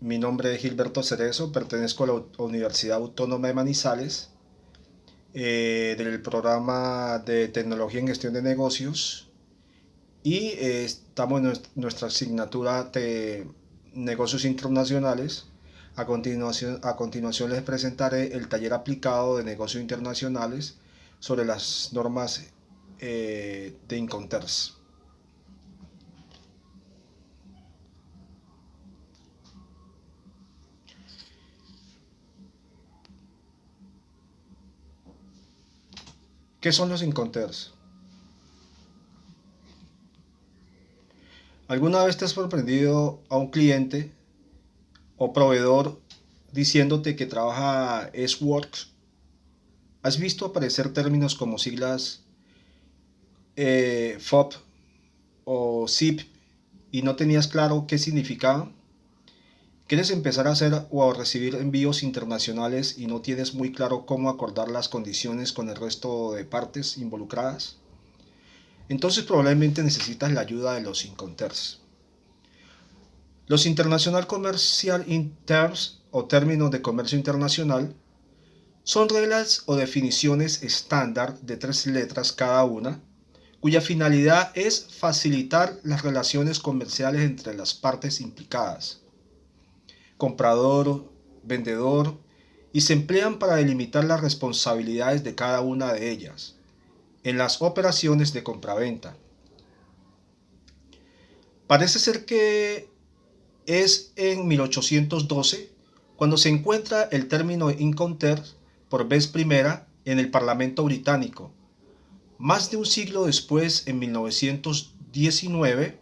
Mi nombre es Gilberto Cerezo, pertenezco a la Universidad Autónoma de Manizales, del programa de Tecnología en Gestión de Negocios y estamos en nuestra asignatura de Negocios Internacionales. A continuación les presentaré el taller aplicado de negocios internacionales sobre las normas de Incoterms. ¿Qué son los Incoterms? ¿Alguna vez te has sorprendido a un cliente o proveedor diciéndote que trabaja S-Works? ¿Has visto aparecer términos como siglas FOB o ZIP y no tenías claro qué significaban? ¿Quieres empezar a hacer o a recibir envíos internacionales y no tienes muy claro cómo acordar las condiciones con el resto de partes involucradas? Entonces probablemente necesitas la ayuda de los Incoterms. Los International Commercial Terms o términos de comercio internacional son reglas o definiciones estándar de 3 letras cada una, cuya finalidad es facilitar las relaciones comerciales entre las partes implicadas, comprador, vendedor, y se emplean para delimitar las responsabilidades de cada una de ellas en las operaciones de compraventa. Parece ser que es en 1812 cuando se encuentra el término Incoterms por vez primera en el Parlamento británico. Más de un siglo después, en 1919,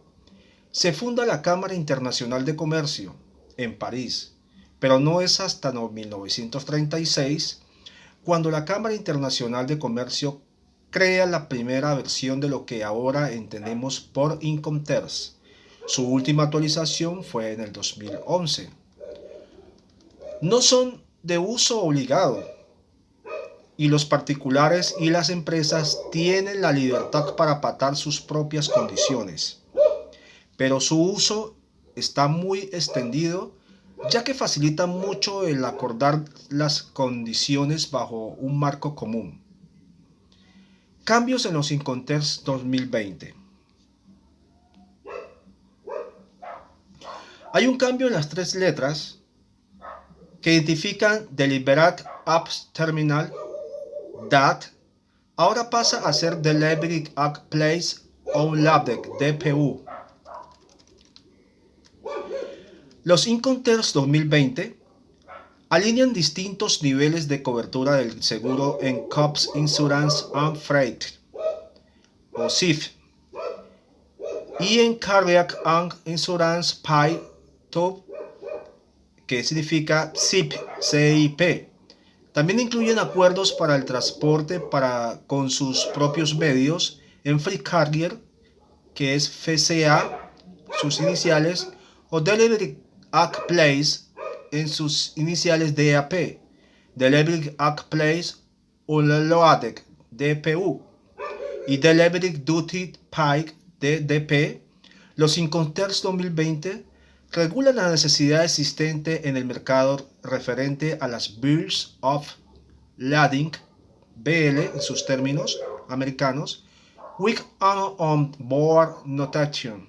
se funda la Cámara Internacional de Comercio en París, pero no es hasta 1936 cuando la Cámara Internacional de Comercio crea la primera versión de lo que ahora entendemos por Incoterms. Su última actualización fue en el 2011. No son de uso obligado y los particulares y las empresas tienen la libertad para pactar sus propias condiciones, pero su uso está muy extendido ya que facilita mucho el acordar las condiciones bajo un marco común. Cambios en los Incoterms 2020. Hay un cambio en las 3 letras que identifican Deliberate Apps Terminal DAT. Ahora pasa a ser Deliberate App Place on Labdeck DPU. Los Incoterms 2020 alinean distintos niveles de cobertura del seguro en Cops Insurance and Freight o CIF y en Cardiac and Insurance Pay to, que significa CIP. También incluyen acuerdos para el transporte con sus propios medios en Free Carrier, que es FCA, sus iniciales, o Delivery Act Place en sus iniciales DAP, Delivery Act Place Unloaded DPU y Delivery Duty Paid DDP. Los Incoterms 2020 regulan la necesidad existente en el mercado referente a las Bills of Lading, BL en sus términos americanos, Week on Board Notation,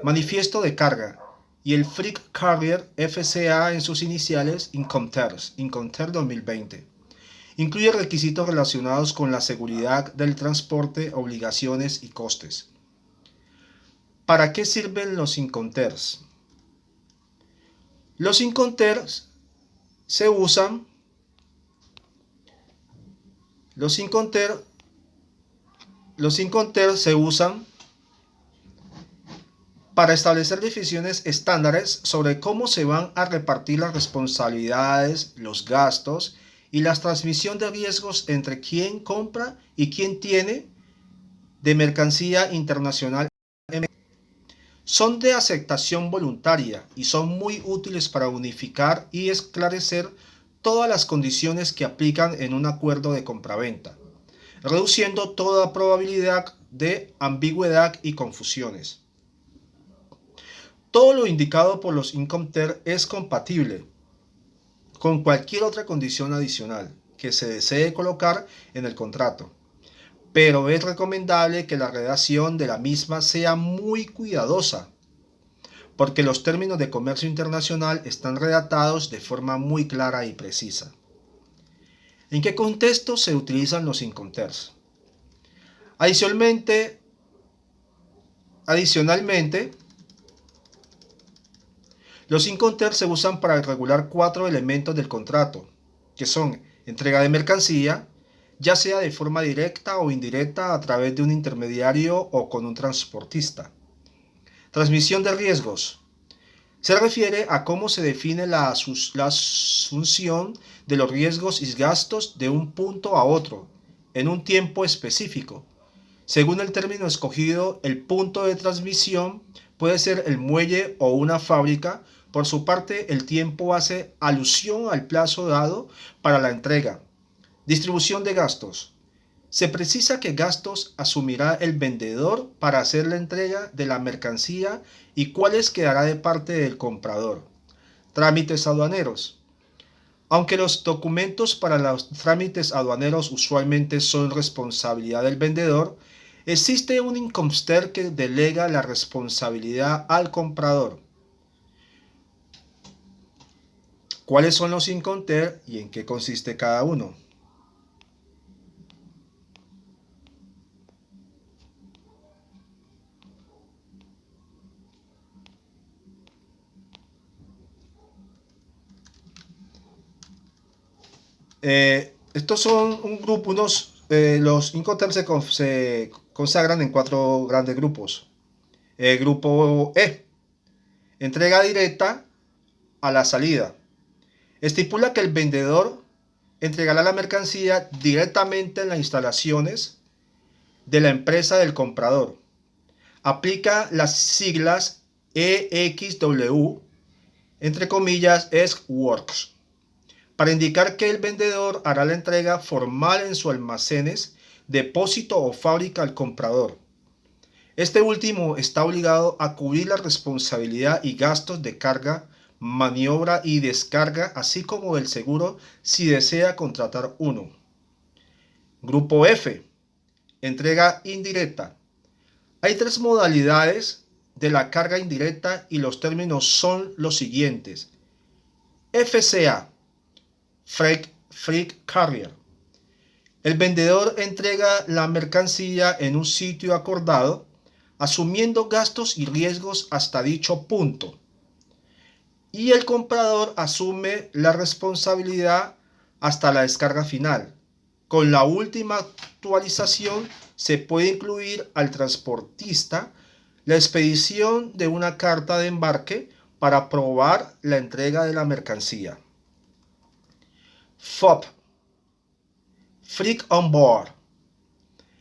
manifiesto de carga, y el Free Carrier FCA en sus iniciales Incoterms 2020. Incluye requisitos relacionados con la seguridad del transporte, obligaciones y costes. ¿Para qué sirven los Incoterms? Los Incoterms se usan para establecer definiciones estándares sobre cómo se van a repartir las responsabilidades, los gastos y la transmisión de riesgos entre quien compra y quien tiene de mercancía internacional. Son de aceptación voluntaria y son muy útiles para unificar y esclarecer todas las condiciones que aplican en un acuerdo de compraventa, reduciendo toda probabilidad de ambigüedad y confusiones. Todo lo indicado por los Incoterms es compatible con cualquier otra condición adicional que se desee colocar en el contrato, pero es recomendable que la redacción de la misma sea muy cuidadosa, porque los términos de comercio internacional están redactados de forma muy clara y precisa. ¿En qué contexto se utilizan los Incoterms? Adicionalmente, los Incoterms se usan para regular 4 elementos del contrato, que son entrega de mercancía, ya sea de forma directa o indirecta a través de un intermediario o con un transportista. Transmisión de riesgos. Se refiere a cómo se define la asunción de los riesgos y gastos de un punto a otro, en un tiempo específico. Según el término escogido, el punto de transmisión puede ser el muelle o una fábrica. Por su parte, el tiempo hace alusión al plazo dado para la entrega. Distribución de gastos. Se precisa qué gastos asumirá el vendedor para hacer la entrega de la mercancía y cuáles quedará de parte del comprador. Trámites aduaneros. Aunque los documentos para los trámites aduaneros usualmente son responsabilidad del vendedor, existe un Incoterm que delega la responsabilidad al comprador. ¿Cuáles son los Incoterms y en qué consiste cada uno? Estos son un grupo, los Incoterms se consagran en 4 grandes grupos. Grupo E, entrega directa a la salida. Estipula que el vendedor entregará la mercancía directamente en las instalaciones de la empresa del comprador. Aplica las siglas EXW, entre comillas, ESWORKS, para indicar que el vendedor hará la entrega formal en sus almacenes, depósito o fábrica al comprador. Este último está obligado a cubrir la responsabilidad y gastos de carga, maniobra y descarga, así como del seguro si desea contratar uno. Grupo F. Entrega indirecta. Hay 3 modalidades de la carga indirecta y los términos son los siguientes. FCA. Freight Carrier. El vendedor entrega la mercancía en un sitio acordado, asumiendo gastos y riesgos hasta dicho punto. Y el comprador asume la responsabilidad hasta la descarga final. Con la última actualización se puede incluir al transportista la expedición de una carta de embarque para probar la entrega de la mercancía. FOB, Freight on Board,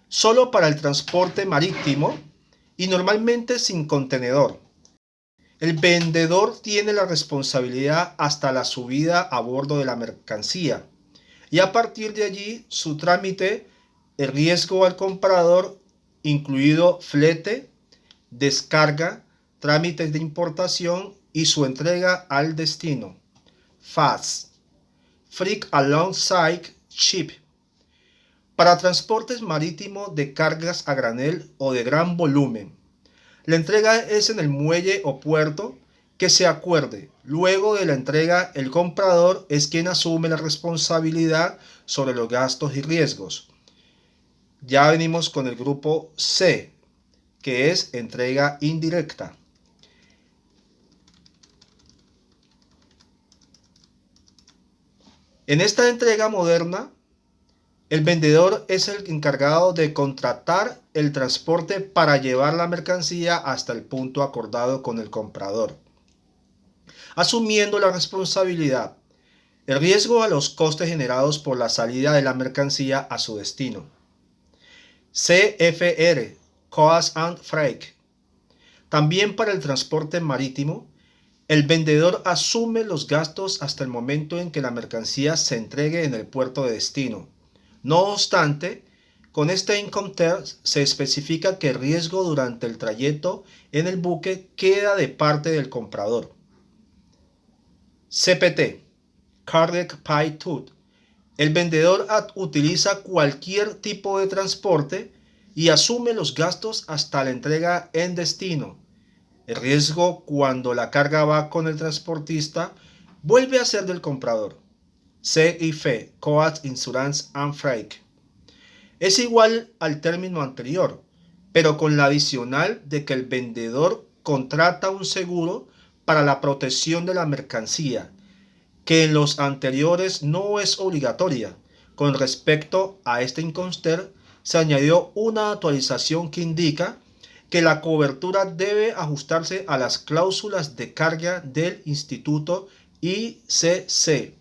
solo para el transporte marítimo y normalmente sin contenedor. El vendedor tiene la responsabilidad hasta la subida a bordo de la mercancía y a partir de allí su trámite, el riesgo al comprador, incluido flete, descarga, trámites de importación y su entrega al destino. FAS, Freight Alongside Ship, para transportes marítimos de cargas a granel o de gran volumen. La entrega es en el muelle o puerto que se acuerde. Luego de la entrega, el comprador es quien asume la responsabilidad sobre los gastos y riesgos. Ya venimos con el grupo C, que es entrega indirecta. En esta entrega moderna, el vendedor es el encargado de contratar el transporte para llevar la mercancía hasta el punto acordado con el comprador, asumiendo la responsabilidad, el riesgo a los costes generados por la salida de la mercancía a su destino. CFR, Cost and Freight. También para el transporte marítimo, el vendedor asume los gastos hasta el momento en que la mercancía se entregue en el puerto de destino. No obstante, Con este Incoterm se especifica que el riesgo durante el trayecto en el buque queda de parte del comprador. CPT, Carriage Pay Tooth. El vendedor utiliza cualquier tipo de transporte y asume los gastos hasta la entrega en destino. El riesgo cuando la carga va con el transportista vuelve a ser del comprador. CIF, Coast Insurance and Freight. Es igual al término anterior, pero con la adicional de que el vendedor contrata un seguro para la protección de la mercancía, que en los anteriores no es obligatoria. Con respecto a este Incoterm, se añadió una actualización que indica que la cobertura debe ajustarse a las cláusulas de carga del Instituto ICC.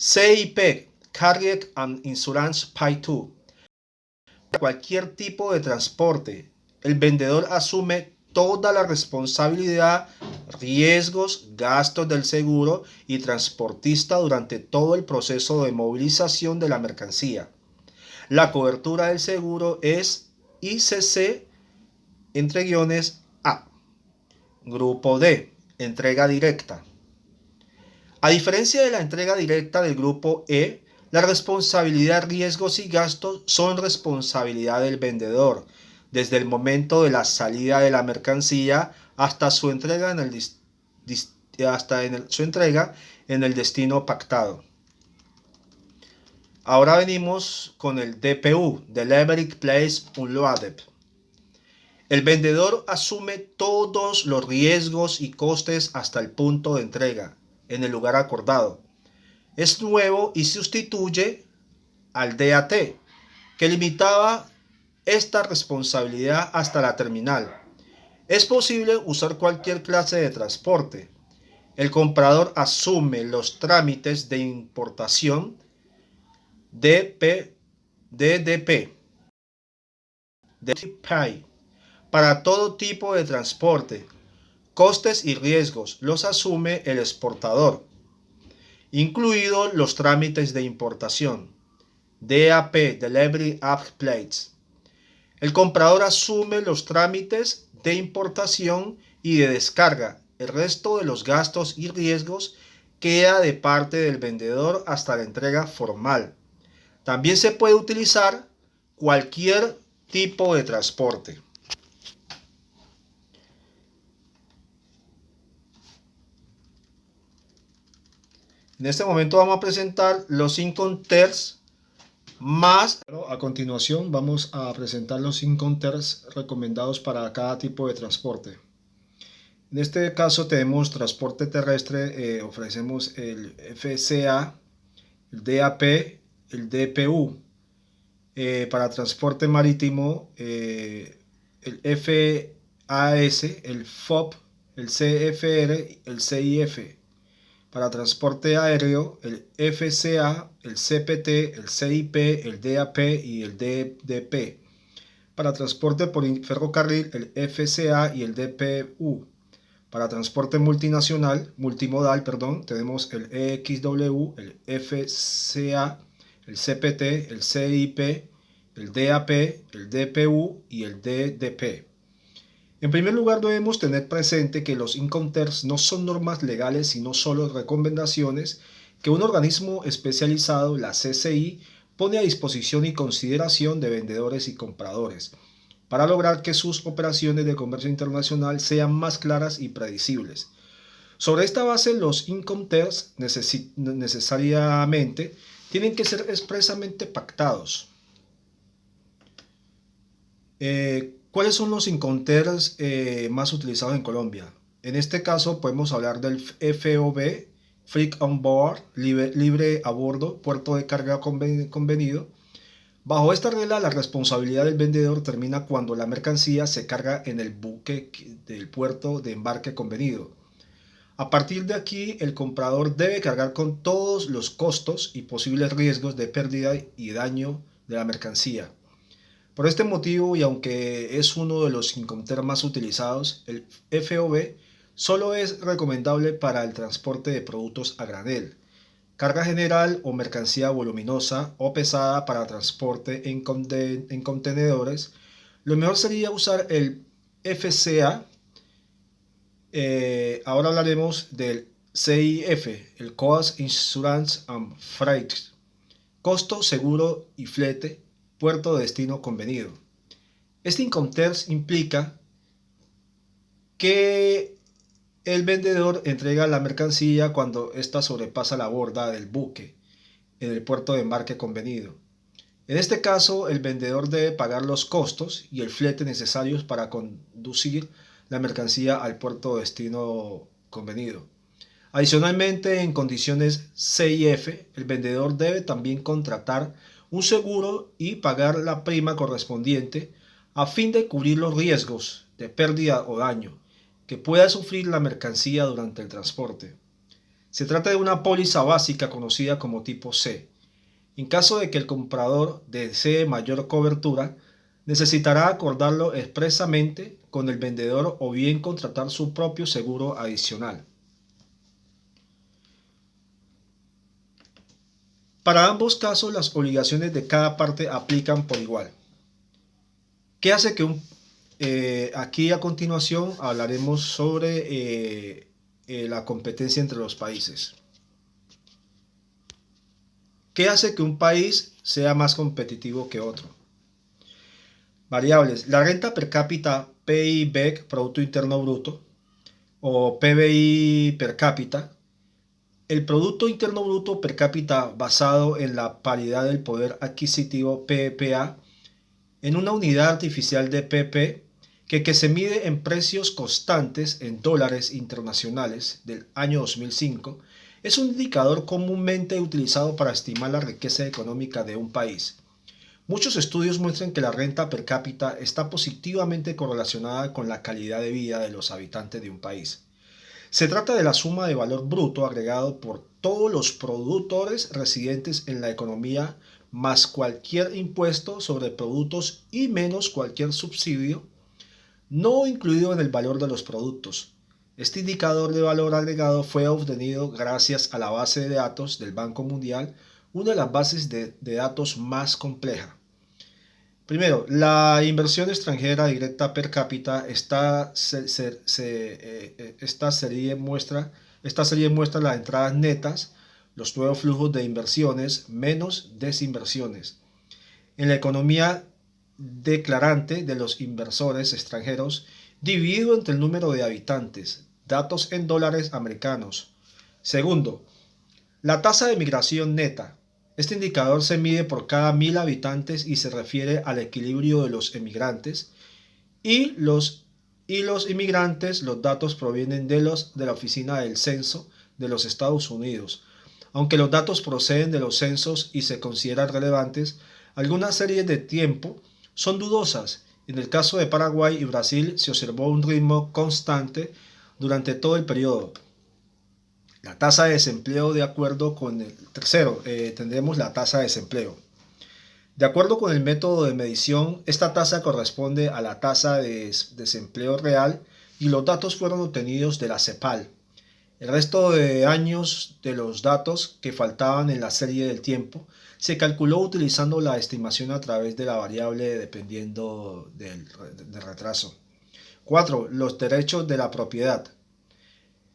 CIP, Carriage and Insurance Pay To. Cualquier tipo de transporte, el vendedor asume toda la responsabilidad, riesgos, gastos del seguro y transportista durante todo el proceso de movilización de la mercancía. La cobertura del seguro es ICC _A. Grupo D, entrega directa. A diferencia de la entrega directa del grupo E, la responsabilidad, riesgos y gastos son responsabilidad del vendedor, desde el momento de la salida de la mercancía hasta su entrega en el destino pactado. Ahora venimos con el DPU, Delivery Place Unloaded. El vendedor asume todos los riesgos y costes hasta el punto de entrega, en el lugar acordado. Es nuevo y sustituye al DAT, que limitaba esta responsabilidad hasta la terminal. Es posible usar cualquier clase de transporte. El comprador asume los trámites de importación, DDP, para todo tipo de transporte. Costes y riesgos los asume el exportador, incluidos los trámites de importación, DAP, Delivery App Plates. El comprador asume los trámites de importación y de descarga. El resto de los gastos y riesgos queda de parte del vendedor hasta la entrega formal. También se puede utilizar cualquier tipo de transporte. En este momento vamos a presentar los Incoterms más. A continuación vamos a presentar los Incoterms recomendados para cada tipo de transporte. En este caso tenemos transporte terrestre, ofrecemos el FCA, el DAP, el DPU. Para transporte marítimo, el FAS, el FOB, el CFR, el CIF. Para transporte aéreo, el FCA, el CPT, el CIP, el DAP y el DDP. Para transporte por ferrocarril, el FCA y el DPU. Para transporte multimodal, tenemos el EXW, el FCA, el CPT, el CIP, el DAP, el DPU y el DDP. En primer lugar, debemos tener presente que los Incoterms no son normas legales, sino solo recomendaciones que un organismo especializado, la CCI, pone a disposición y consideración de vendedores y compradores, para lograr que sus operaciones de comercio internacional sean más claras y predecibles. Sobre esta base, los Incoterms necesariamente tienen que ser expresamente pactados. ¿Cuáles son los Incoterms más utilizados en Colombia? En este caso podemos hablar del FOB, Free on Board, libre a bordo, puerto de carga convenido. Bajo esta regla, la responsabilidad del vendedor termina cuando la mercancía se carga en el buque del puerto de embarque convenido. A partir de aquí, el comprador debe cargar con todos los costos y posibles riesgos de pérdida y daño de la mercancía. Por este motivo, y aunque es uno de los Incoterms más utilizados, el FOB solo es recomendable para el transporte de productos a granel. carga general o mercancía voluminosa o pesada para transporte en contenedores, lo mejor sería usar el FCA. Ahora hablaremos del CIF, el Cost, Insurance and Freight, costo, seguro y flete, puerto de destino convenido. Este Incoterms implica que el vendedor entrega la mercancía cuando ésta sobrepasa la borda del buque en el puerto de embarque convenido. En este caso, el vendedor debe pagar los costos y el flete necesarios para conducir la mercancía al puerto de destino convenido. Adicionalmente, en condiciones CIF, el vendedor debe también contratar un seguro y pagar la prima correspondiente a fin de cubrir los riesgos de pérdida o daño que pueda sufrir la mercancía durante el transporte. Se trata de una póliza básica conocida como tipo C. En caso de que el comprador desee mayor cobertura, necesitará acordarlo expresamente con el vendedor o bien contratar su propio seguro adicional. Para ambos casos, las obligaciones de cada parte aplican por igual. ¿Qué hace que aquí a continuación hablaremos sobre la competencia entre los países? ¿Qué hace que un país sea más competitivo que otro? Variables. La renta per cápita, PIB, Producto Interno Bruto, o PBI per cápita. El Producto Interno Bruto per cápita basado en la paridad del poder adquisitivo, PPA, en una unidad artificial de PP que se mide en precios constantes en dólares internacionales del año 2005, es un indicador comúnmente utilizado para estimar la riqueza económica de un país. Muchos estudios muestran que la renta per cápita está positivamente correlacionada con la calidad de vida de los habitantes de un país. Se trata de la suma de valor bruto agregado por todos los productores residentes en la economía más cualquier impuesto sobre productos y menos cualquier subsidio no incluido en el valor de los productos. Este indicador de valor agregado fue obtenido gracias a la base de datos del Banco Mundial, una de las bases de datos más compleja. Primero, la inversión extranjera directa per cápita. Esta serie muestra las entradas netas, los nuevos flujos de inversiones menos desinversiones. En la economía declarante de los inversores extranjeros, dividido entre el número de habitantes, datos en dólares americanos. Segundo, la tasa de migración neta. Este indicador se mide por cada 1000 habitantes y se refiere al equilibrio de los emigrantes y los inmigrantes. Los datos provienen de la Oficina del Censo de los Estados Unidos. Aunque los datos proceden de los censos y se consideran relevantes, algunas series de tiempo son dudosas. En el caso de Paraguay y Brasil se observó un ritmo constante durante todo el periodo. La tasa de desempleo de acuerdo con el tercero, tendremos la tasa de desempleo. De acuerdo con el método de medición, esta tasa corresponde a la tasa de desempleo real y los datos fueron obtenidos de la CEPAL. El resto de años de los datos que faltaban en la serie del tiempo se calculó utilizando la estimación a través de la variable dependiendo del retraso. 4. Los derechos de la propiedad.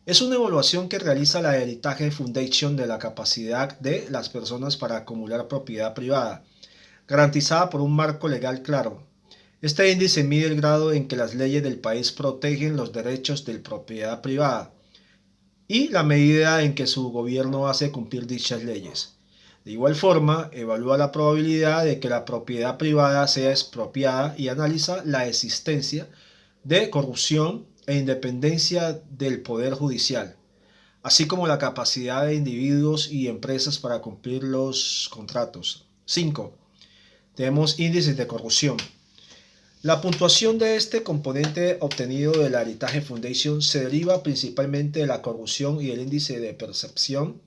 Es una evaluación que realiza la Heritage Foundation de la capacidad de las personas para acumular propiedad privada, garantizada por un marco legal claro. Este índice mide el grado en que las leyes del país protegen los derechos de propiedad privada y la medida en que su gobierno hace cumplir dichas leyes. De igual forma, evalúa la probabilidad de que la propiedad privada sea expropiada y analiza la existencia de corrupción e independencia del Poder Judicial, así como la capacidad de individuos y empresas para cumplir los contratos. 5. Tenemos índices de corrupción. La puntuación de este componente obtenido de la Heritage Foundation se deriva principalmente de la corrupción y el índice de percepción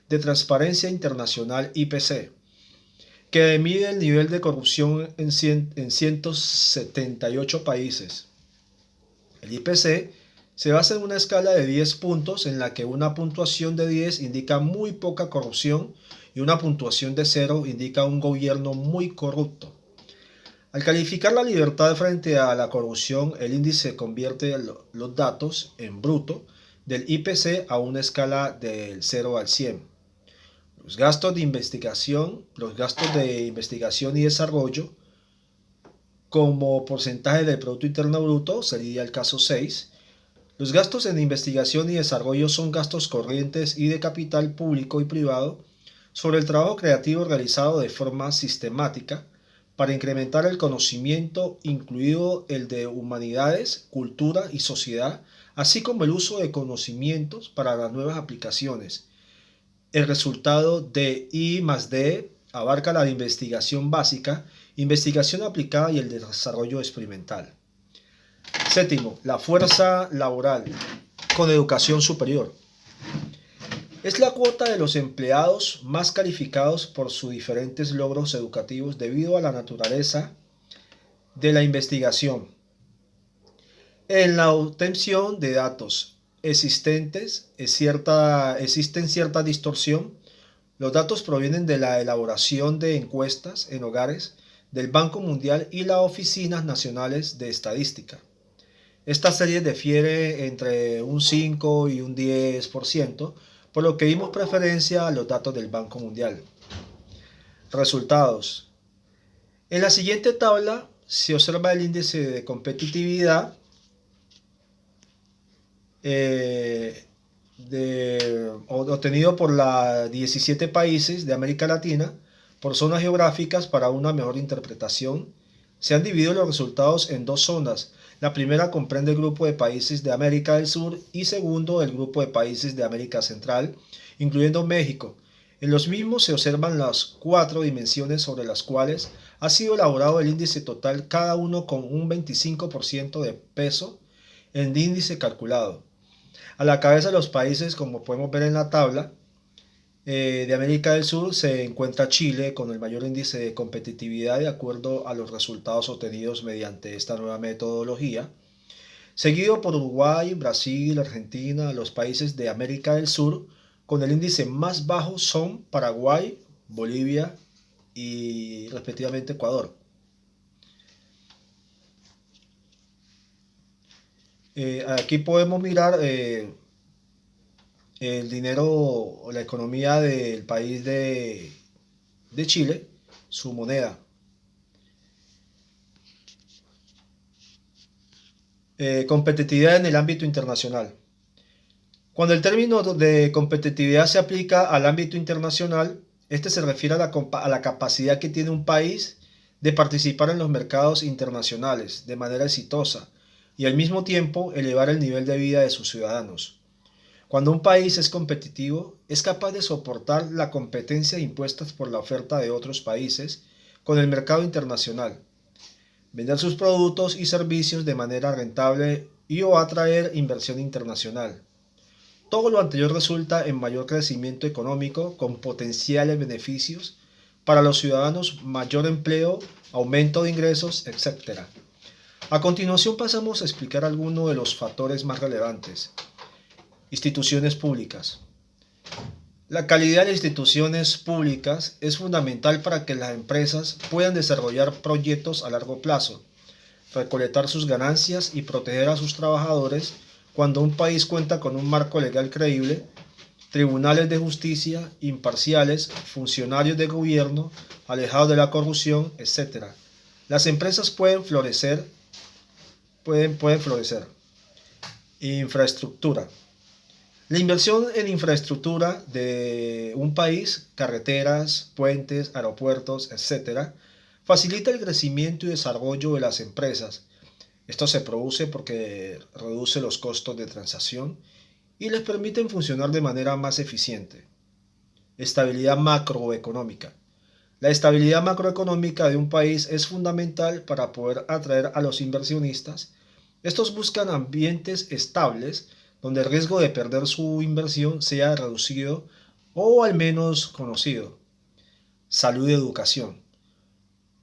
de Transparencia Internacional IPC, que mide el nivel de corrupción en 178 países. El IPC Se basa en una escala de 10 puntos en la que una puntuación de 10 indica muy poca corrupción y una puntuación de 0 indica un gobierno muy corrupto. Al calificar la libertad frente a la corrupción, el índice convierte los datos en bruto del IPC a una escala del 0 al 100. Los gastos de investigación y desarrollo como porcentaje del Producto Interno Bruto sería el caso 6. Los gastos en investigación y desarrollo son gastos corrientes y de capital público y privado sobre el trabajo creativo realizado de forma sistemática para incrementar el conocimiento, incluido el de humanidades, cultura y sociedad, así como el uso de conocimientos para las nuevas aplicaciones. El resultado de I+D abarca la investigación básica, investigación aplicada y el desarrollo experimental. Séptimo, la fuerza laboral con educación superior. Es la cuota de los empleados más calificados por sus diferentes logros educativos debido a la naturaleza de la investigación. En la obtención de datos existe cierta distorsión. Los datos provienen de la elaboración de encuestas en hogares del Banco Mundial y las Oficinas Nacionales de Estadística. Esta serie difiere entre un 5 y un 10%, por lo que dimos preferencia a los datos del Banco Mundial. Resultados. En la siguiente tabla se observa el índice de competitividad obtenido por los 17 países de América Latina por zonas geográficas. Para una mejor interpretación, se han dividido los resultados en dos zonas. La primera comprende el grupo de países de América del Sur y segundo el grupo de países de América Central, incluyendo México. En los mismos se observan las 4 dimensiones sobre las cuales ha sido elaborado el índice total, cada uno con un 25% de peso en el índice calculado. A la cabeza de los países, como podemos ver en la tabla, de América del Sur se encuentra Chile con el mayor índice de competitividad de acuerdo a los resultados obtenidos mediante esta nueva metodología, seguido por Uruguay, Brasil, Argentina. Los países de América del Sur con el índice más bajo son Paraguay, Bolivia y respectivamente Ecuador. Aquí podemos mirar el dinero o la economía del país de Chile, su moneda. Competitividad en el ámbito internacional. Cuando el término de competitividad se aplica al ámbito internacional, este se refiere a la capacidad que tiene un país de participar en los mercados internacionales de manera exitosa y al mismo tiempo elevar el nivel de vida de sus ciudadanos. Cuando un país es competitivo, es capaz de soportar la competencia impuesta por la oferta de otros países con el mercado internacional, vender sus productos y servicios de manera rentable y o atraer inversión internacional. Todo lo anterior resulta en mayor crecimiento económico con potenciales beneficios para los ciudadanos, mayor empleo, aumento de ingresos, etc. A continuación pasamos a explicar algunos de los factores más relevantes. Instituciones públicas. La calidad de las instituciones públicas es fundamental para que las empresas puedan desarrollar proyectos a largo plazo, recolectar sus ganancias y proteger a sus trabajadores. Cuando un país cuenta con un marco legal creíble, tribunales de justicia imparciales, funcionarios de gobierno alejados de la corrupción, etc., las empresas pueden florecer. Infraestructura. La inversión en infraestructura de un país, carreteras, puentes, aeropuertos, etc., facilita el crecimiento y desarrollo de las empresas. Esto se produce porque reduce los costos de transacción y les permite funcionar de manera más eficiente. Estabilidad macroeconómica. La estabilidad macroeconómica de un país es fundamental para poder atraer a los inversionistas. Estos buscan ambientes estables donde el riesgo de perder su inversión sea reducido o al menos conocido. Salud y educación.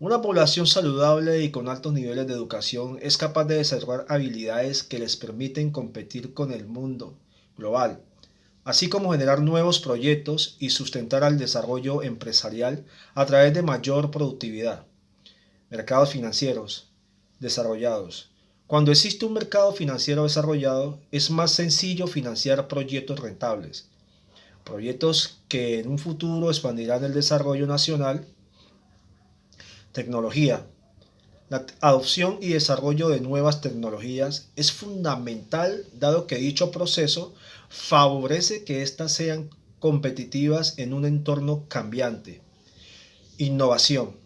Una población saludable y con altos niveles de educación es capaz de desarrollar habilidades que les permiten competir con el mundo global, así como generar nuevos proyectos y sustentar al desarrollo empresarial a través de mayor productividad. Mercados financieros desarrollados. Cuando existe un mercado financiero desarrollado, es más sencillo financiar proyectos rentables, proyectos que en un futuro expandirán el desarrollo nacional. Tecnología. La adopción y desarrollo de nuevas tecnologías es fundamental dado que dicho proceso favorece que éstas sean competitivas en un entorno cambiante. Innovación.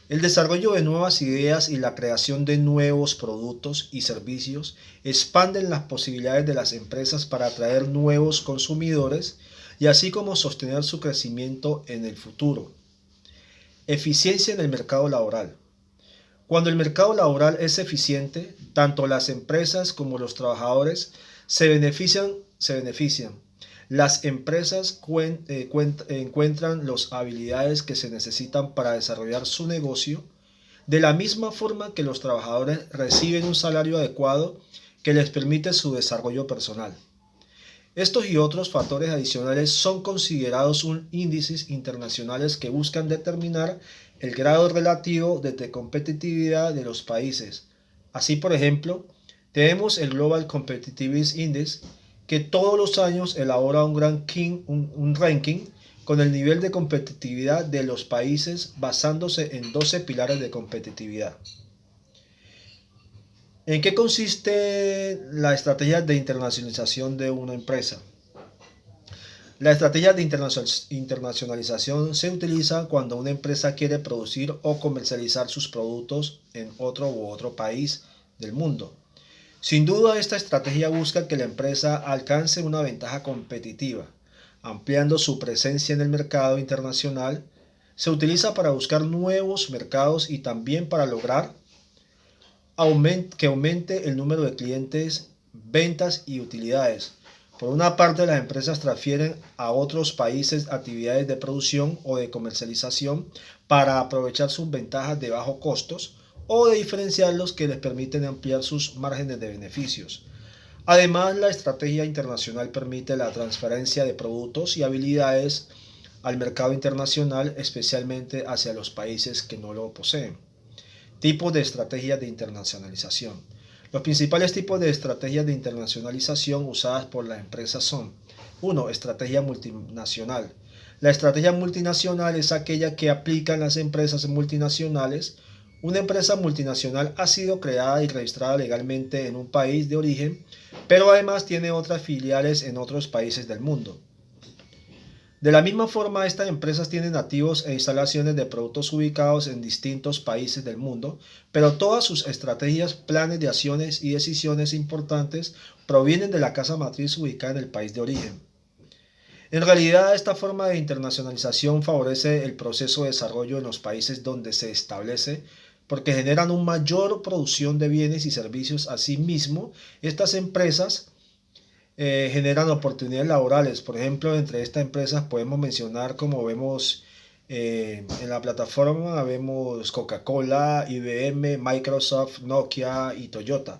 El desarrollo de nuevas ideas y la creación de nuevos productos y servicios expanden las posibilidades de las empresas para atraer nuevos consumidores y así como sostener su crecimiento en el futuro. Eficiencia en el mercado laboral. Cuando el mercado laboral es eficiente, tanto las empresas como los trabajadores se benefician. Las empresas encuentran las habilidades que se necesitan para desarrollar su negocio, de la misma forma que los trabajadores reciben un salario adecuado que les permite su desarrollo personal. Estos y otros factores adicionales son considerados índices internacionales que buscan determinar el grado relativo de competitividad de los países. Así, por ejemplo, tenemos el Global Competitiveness Index, que todos los años elabora un ranking con el nivel de competitividad de los países basándose en 12 pilares de competitividad. ¿En qué consiste la estrategia de internacionalización de una empresa? La estrategia de internacionalización se utiliza cuando una empresa quiere producir o comercializar sus productos en otro país del mundo. Sin duda, esta estrategia busca que la empresa alcance una ventaja competitiva, ampliando su presencia en el mercado internacional. Se utiliza para buscar nuevos mercados y también para lograr que aumente el número de clientes, ventas y utilidades. Por una parte, las empresas transfieren a otros países actividades de producción o de comercialización para aprovechar sus ventajas de bajos costos o de diferenciarlos que les permiten ampliar sus márgenes de beneficios. Además, la estrategia internacional permite la transferencia de productos y habilidades al mercado internacional, especialmente hacia los países que no lo poseen. Tipos de estrategias de internacionalización. Los principales tipos de estrategias de internacionalización usadas por las empresas son: 1. Estrategia multinacional. La estrategia multinacional es aquella que aplican las empresas multinacionales. Una empresa multinacional ha sido creada y registrada legalmente en un país de origen, pero además tiene otras filiales en otros países del mundo. De la misma forma, estas empresas tienen activos e instalaciones de productos ubicados en distintos países del mundo, pero todas sus estrategias, planes de acciones y decisiones importantes provienen de la casa matriz ubicada en el país de origen. En realidad, esta forma de internacionalización favorece el proceso de desarrollo en los países donde se establece, porque generan una mayor producción de bienes y servicios. Asimismo, estas empresas generan oportunidades laborales. Por ejemplo, entre estas empresas podemos mencionar, como vemos en la plataforma, vemos Coca-Cola, IBM, Microsoft, Nokia y Toyota.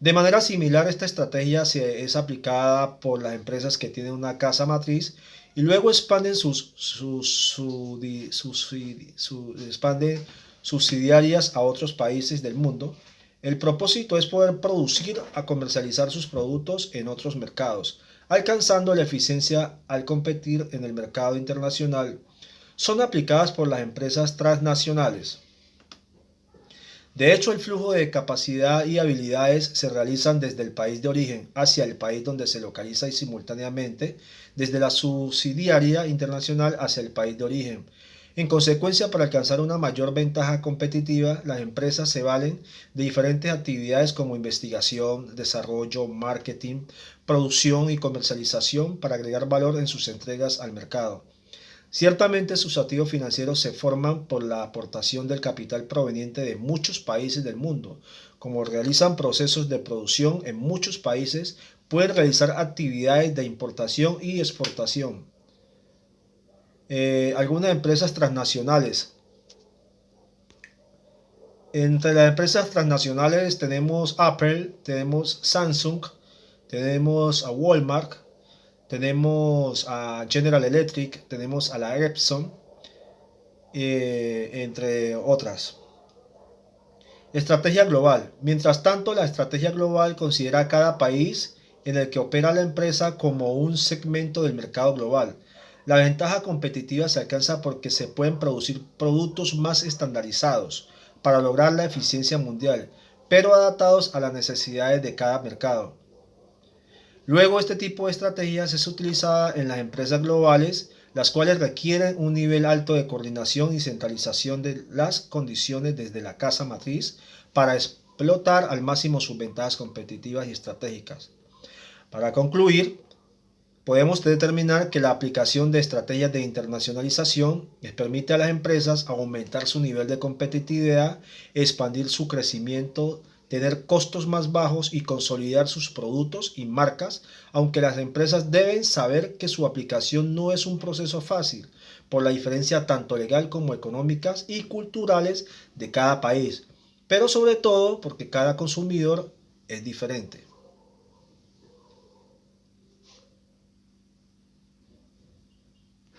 De manera similar, esta estrategia es aplicada por las empresas que tienen una casa matriz y luego expanden expanden subsidiarias a otros países del mundo. El propósito es poder producir a comercializar sus productos en otros mercados, alcanzando la eficiencia al competir en el mercado internacional. Son aplicadas por las empresas transnacionales. De hecho, el flujo de capacidad y habilidades se realizan desde el país de origen hacia el país donde se localiza y simultáneamente desde la subsidiaria internacional hacia el país de origen. En consecuencia, para alcanzar una mayor ventaja competitiva, las empresas se valen de diferentes actividades como investigación, desarrollo, marketing, producción y comercialización para agregar valor en sus entregas al mercado. Ciertamente sus activos financieros se forman por la aportación del capital proveniente de muchos países del mundo. Como realizan procesos de producción en muchos países, pueden realizar actividades de importación y exportación. Algunas empresas transnacionales Entre las empresas transnacionales tenemos Apple, tenemos Samsung, tenemos a Walmart, tenemos a General Electric, tenemos a la Epson, entre otras. Estrategia global. Mientras tanto, la estrategia global considera a cada país en el que opera la empresa como un segmento del mercado global. La ventaja competitiva se alcanza porque se pueden producir productos más estandarizados para lograr la eficiencia mundial, pero adaptados a las necesidades de cada mercado. Luego, este tipo de estrategias es utilizada en las empresas globales, las cuales requieren un nivel alto de coordinación y centralización de las condiciones desde la casa matriz para explotar al máximo sus ventajas competitivas y estratégicas. Para concluir, podemos determinar que la aplicación de estrategias de internacionalización les permite a las empresas aumentar su nivel de competitividad, expandir su crecimiento, tener costos más bajos y consolidar sus productos y marcas, aunque las empresas deben saber que su aplicación no es un proceso fácil, por la diferencia tanto legal como económicas y culturales de cada país, pero sobre todo porque cada consumidor es diferente.